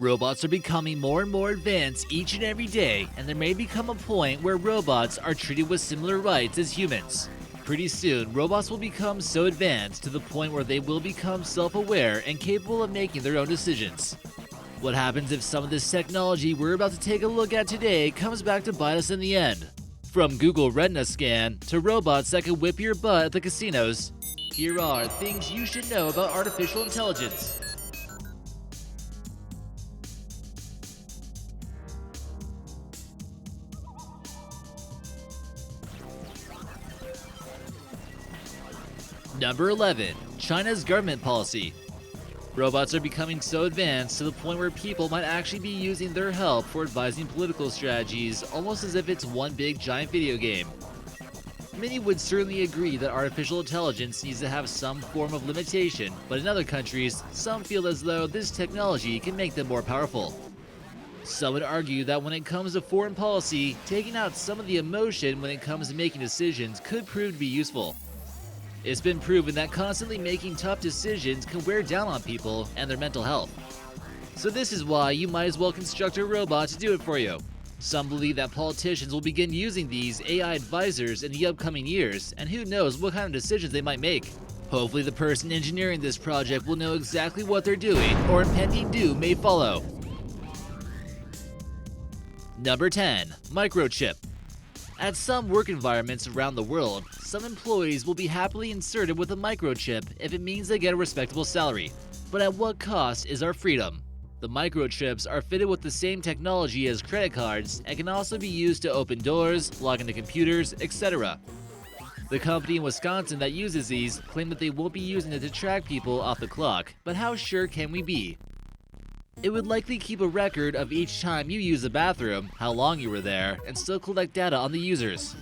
Robots are becoming more and more advanced each and every day, and there may become a point where robots are treated with similar rights as humans. Pretty soon, robots will become so advanced to the point where they will become self-aware and capable of making their own decisions. What happens if some of this technology we're about to take a look at today comes back to bite us in the end? From Google Retina scan to robots that can whip your butt at the casinos, here are things you should know about artificial intelligence. Number 11. China's government policy. Robots are becoming so advanced to the point where people might actually be using their help for advising political strategies, almost as if it's one big giant video game. Many would certainly agree that artificial intelligence needs to have some form of limitation, but in other countries, some feel as though this technology can make them more powerful. Some would argue that when it comes to foreign policy, taking out some of the emotion when it comes to making decisions could prove to be useful. It's been proven that constantly making tough decisions can wear down on people and their mental health. So this is why you might as well construct a robot to do it for you. Some believe that politicians will begin using these AI advisors in the upcoming years, and who knows what kind of decisions they might make. Hopefully the person engineering this project will know exactly what they're doing, or impending doom may follow. Number 10. Microchip. At some work environments around the world, some employees will be happily inserted with a microchip if it means they get a respectable salary. But at what cost is our freedom? The microchips are fitted with the same technology as credit cards and can also be used to open doors, log into computers, etc. The company in Wisconsin that uses these claim that they won't be using it to track people off the clock, but how sure can we be? It would likely keep a record of each time you use the bathroom, how long you were there, and still collect data on the users.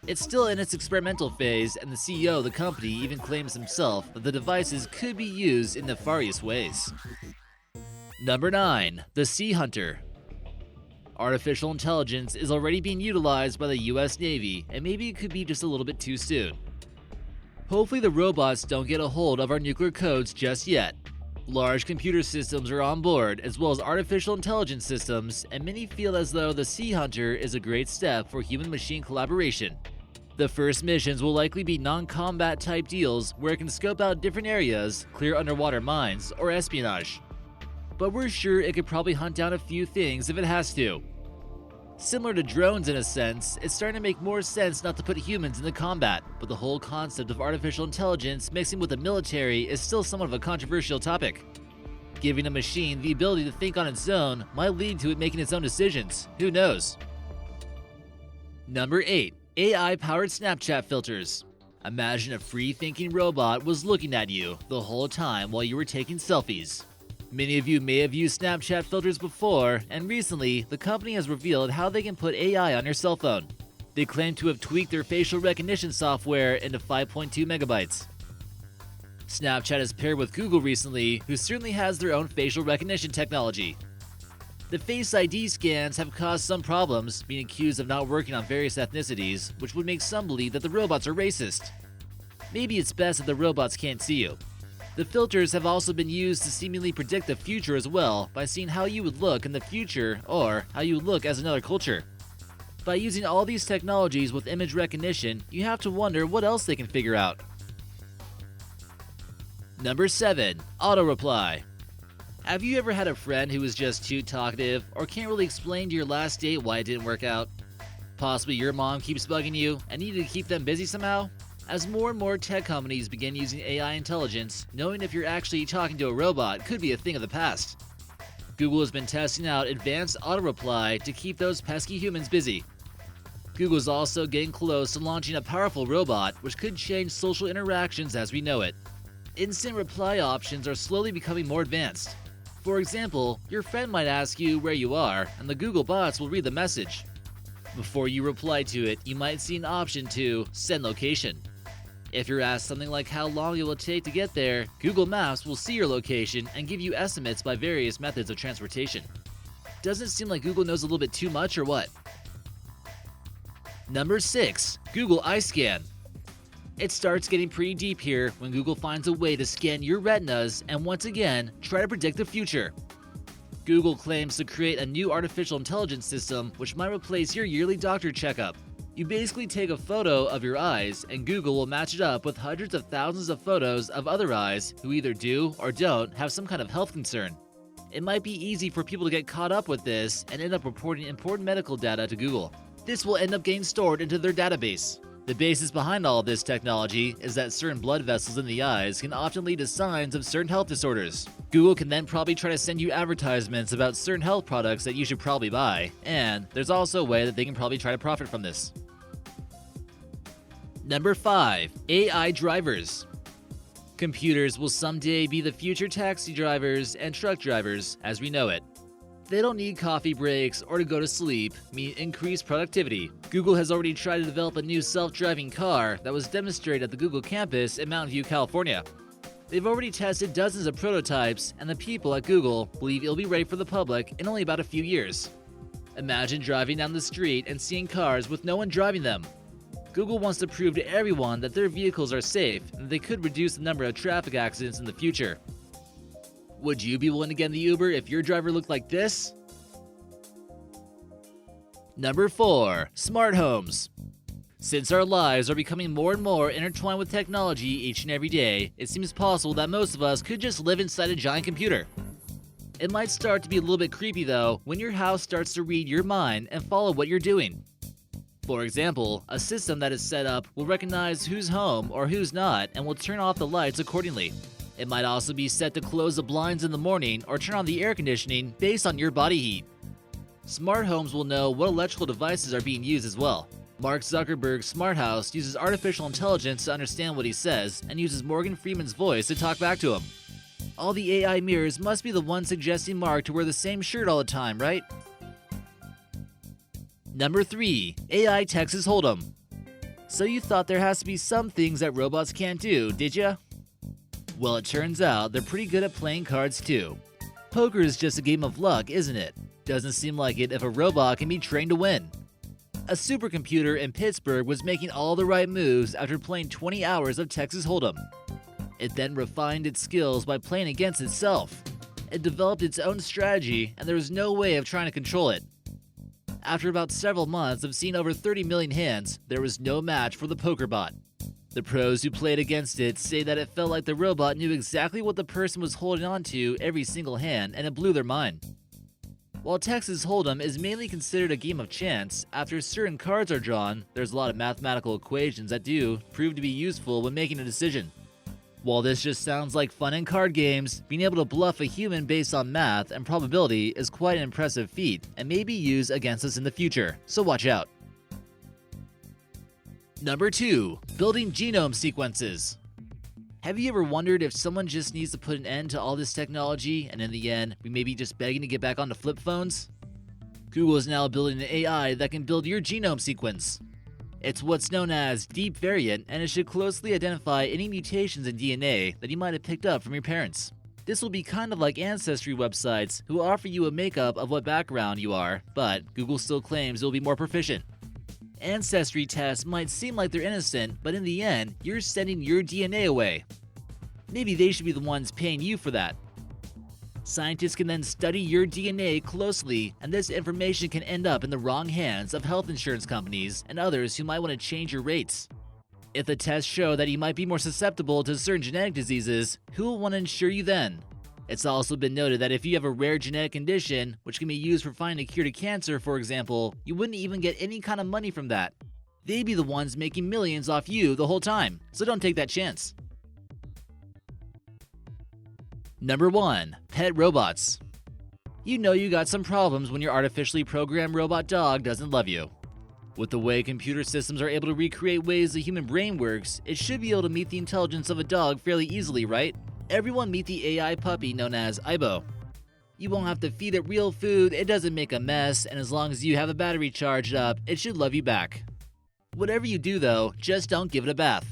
It's still in its experimental phase, and the CEO of the company even claims himself that the devices could be used in nefarious ways. Number 9. The Sea Hunter. Artificial intelligence is already being utilized by the US Navy, and maybe it could be just a little bit too soon. Hopefully the robots don't get a hold of our nuclear codes just yet. Large computer systems are on board, as well as artificial intelligence systems, and many feel as though the Sea Hunter is a great step for human-machine collaboration. The first missions will likely be non-combat type deals where it can scope out different areas, clear underwater mines, or espionage. But we're sure it could probably hunt down a few things if it has to. Similar to drones in a sense, it's starting to make more sense not to put humans into combat, but the whole concept of artificial intelligence mixing with the military is still somewhat of a controversial topic. Giving a machine the ability to think on its own might lead to it making its own decisions. Who knows? Number 8. AI-powered Snapchat filters. Imagine a free-thinking robot was looking at you the whole time while you were taking selfies. Many of you may have used Snapchat filters before, and recently, the company has revealed how they can put AI on your cell phone. They claim to have tweaked their facial recognition software into 5.2 megabytes. Snapchat is paired with Google recently, who certainly has their own facial recognition technology. The Face ID scans have caused some problems, being accused of not working on various ethnicities, which would make some believe that the robots are racist. Maybe it's best that the robots can't see you. The filters have also been used to seemingly predict the future as well by seeing how you would look in the future or how you would look as another culture. By using all these technologies with image recognition, you have to wonder what else they can figure out. Number 7. Auto reply. Have you ever had a friend who is just too talkative or can't really explain to your last date why it didn't work out? Possibly your mom keeps bugging you and you need to keep them busy somehow? As more and more tech companies begin using AI intelligence, knowing if you're actually talking to a robot could be a thing of the past. Google has been testing out advanced auto reply to keep those pesky humans busy. Google's also getting close to launching a powerful robot which could change social interactions as we know it. Instant reply options are slowly becoming more advanced. For example, your friend might ask you where you are, and the Google bots will read the message. Before you reply to it, you might see an option to send location. If you're asked something like how long it will take to get there, Google Maps will see your location and give you estimates by various methods of transportation. Doesn't it seem like Google knows a little bit too much or what? Number 6. Google Eye Scan. It starts getting pretty deep here when Google finds a way to scan your retinas and once again, try to predict the future. Google claims to create a new artificial intelligence system which might replace your yearly doctor checkup. You basically take a photo of your eyes, and Google will match it up with hundreds of thousands of photos of other eyes who either do or don't have some kind of health concern. It might be easy for people to get caught up with this and end up reporting important medical data to Google. This will end up getting stored into their database. The basis behind all of this technology is that certain blood vessels in the eyes can often lead to signs of certain health disorders. Google can then probably try to send you advertisements about certain health products that you should probably buy, and there's also a way that they can probably try to profit from this. Number 5. AI drivers. Computers will someday be the future taxi drivers and truck drivers as we know it. They don't need coffee breaks or to go to sleep, mean increased productivity. Google has already tried to develop a new self-driving car that was demonstrated at the Google campus in Mountain View, California. They've already tested dozens of prototypes, and the people at Google believe it'll be ready for the public in only about a few years. Imagine driving down the street and seeing cars with no one driving them. Google wants to prove to everyone that their vehicles are safe and that they could reduce the number of traffic accidents in the future. Would you be willing to get in the Uber if your driver looked like this? Number 4. Smart homes. Since our lives are becoming more and more intertwined with technology each and every day, it seems possible that most of us could just live inside a giant computer. It might start to be a little bit creepy though when your house starts to read your mind and follow what you're doing. For example, a system that is set up will recognize who's home or who's not and will turn off the lights accordingly. It might also be set to close the blinds in the morning or turn on the air conditioning based on your body heat. Smart homes will know what electrical devices are being used as well. Mark Zuckerberg's smart house uses artificial intelligence to understand what he says and uses Morgan Freeman's voice to talk back to him. All the AI mirrors must be the ones suggesting Mark to wear the same shirt all the time, right? Number 3. AI Texas Hold'em. So you thought there has to be some things that robots can't do, did ya? Well, it turns out they're pretty good at playing cards too. Poker is just a game of luck, isn't it? Doesn't seem like it if a robot can be trained to win. A supercomputer in Pittsburgh was making all the right moves after playing 20 hours of Texas Hold'em. It then refined its skills by playing against itself. It developed its own strategy, and there was no way of trying to control it. After about several months of seeing over 30 million hands, there was no match for the poker bot. The pros who played against it say that it felt like the robot knew exactly what the person was holding on to every single hand, and it blew their mind. While Texas Hold'em is mainly considered a game of chance, after certain cards are drawn, there's a lot of mathematical equations that do prove to be useful when making a decision. While this just sounds like fun in card games, being able to bluff a human based on math and probability is quite an impressive feat and may be used against us in the future, so watch out. Number 2. Building genome sequences. Have you ever wondered if someone just needs to put an end to all this technology and in the end, we may be just begging to get back onto flip phones? Google is now building an AI that can build your genome sequence. It's what's known as deep variant, and it should closely identify any mutations in DNA that you might have picked up from your parents. This will be kind of like ancestry websites who offer you a makeup of what background you are, but Google still claims it will be more proficient. Ancestry tests might seem like they're innocent, but in the end, you're sending your DNA away. Maybe they should be the ones paying you for that. Scientists can then study your DNA closely, and this information can end up in the wrong hands of health insurance companies and others who might want to change your rates. If the tests show that you might be more susceptible to certain genetic diseases, who will want to insure you then? It's also been noted that if you have a rare genetic condition, which can be used for finding a cure to cancer, for example, you wouldn't even get any kind of money from that. They'd be the ones making millions off you the whole time, so don't take that chance. Number 1. Pet robots. You know you got some problems when your artificially programmed robot dog doesn't love you. With the way computer systems are able to recreate ways the human brain works, it should be able to meet the intelligence of a dog fairly easily, right? Everyone meet the AI puppy known as Aibo. You won't have to feed it real food, it doesn't make a mess, and as long as you have a battery charged up, it should love you back. Whatever you do though, just don't give it a bath.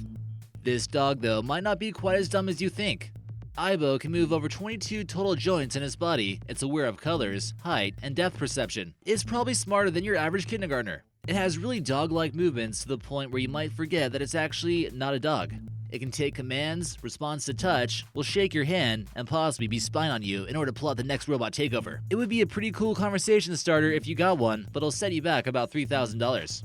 This dog though might not be quite as dumb as you think. Aibo can move over 22 total joints in its body, it's aware of colors, height, and depth perception. It's probably smarter than your average kindergartner. It has really dog-like movements to the point where you might forget that it's actually not a dog. It can take commands, responds to touch, will shake your hand, and possibly be spying on you in order to plot the next robot takeover. It would be a pretty cool conversation starter if you got one, but it'll set you back about $3,000.